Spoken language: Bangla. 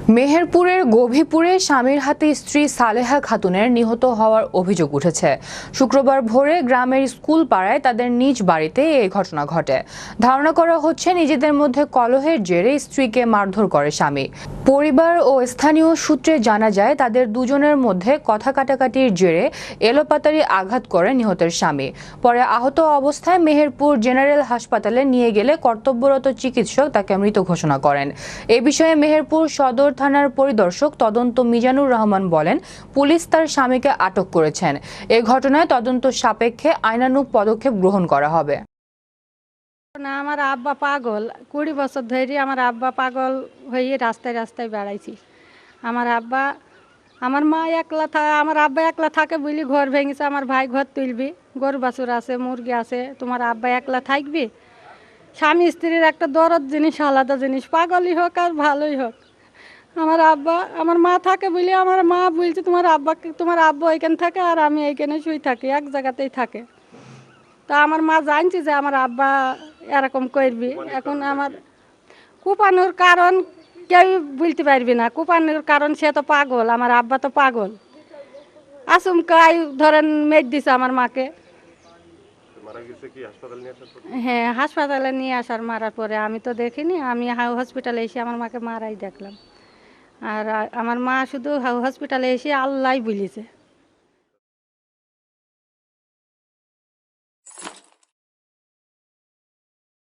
মেহেরপুরের গভীপুরে স্বামীর হাতে স্ত্রী সালেহা খাতুনের নিহত হওয়ার অভিযোগ উঠেছে। শুক্রবার ভোরে গ্রামের স্কুল পাড়ায় তাদের নিজ বাড়িতে এই ঘটনা ঘটে। ধারণা করা হচ্ছে নিজেদের মধ্যে কলহের জেরে স্ত্রীকে মারধর করে স্বামী। পরিবার ও স্থানীয় সূত্রে জানা যায় তাদের দুজনের মধ্যে কথা কাটাকাটির জেরে এলোপাতাড়ি আঘাত করে নিহতের স্বামী। পরে আহত অবস্থায় মেহেরপুর জেনারেল হাসপাতালে নিয়ে গেলে কর্তব্যরত চিকিৎসক তাকে মৃত ঘোষণা করেন। এ বিষয়ে মেহেরপুর সদর থানার পরিদর্শক তদন্ত মিজানুর রহমান বলেন, পুলিশ তার স্বামীকে আটক করেছেন। এ ঘটনায় তদন্ত সাপেক্ষে আইনানুগ পদক্ষেপ গ্রহণ করা হবে। না, আমার আব্বা পাগল। 20 বছর ধরে আমার আব্বা পাগল হয়ে রাস্তায় রাস্তায় বেড়াইছি। আমার আব্বা, আমার মা একলা থাকে, আমার আব্বা একলা থাকে বলি ঘর ভেঙেছে। আমার ভাই ঘর তুলবি, গরু বাছুর আছে, মুরগি আছে, তোমার আব্বা একলা থাকবি। স্বামী স্ত্রীর একটা দরদ জিনিস, আলাদা জিনিস, পাগলই হোক আর ভালোই হোক। আমার আব্বা, আমার মা থাকে বলে আমার মা বলছে তোমার আব্বা এখানে থাকে আর আমি এইখানে শুই থাকি, এক জায়গাতেই থাকে। তা আমার মা জানছি যে আমার আব্বা এরকম করবি। এখন আমার কুপানোর কারণ কেউ বলতে পারবি না। কুপানোর কারণ সে তো পাগল, আমার আব্বা তো পাগল। আচমকাই ধরেন মেদ দিছে আমার মাকে। হ্যাঁ, হাসপাতালে নিয়ে আসার মারার পরে আমি তো দেখিনি, আমি হসপিটালে এসে আমার মাকে মারাই দেখলাম। আর আমার মা শুধু হসপিটালে এসে আল্লাহ বলেছে।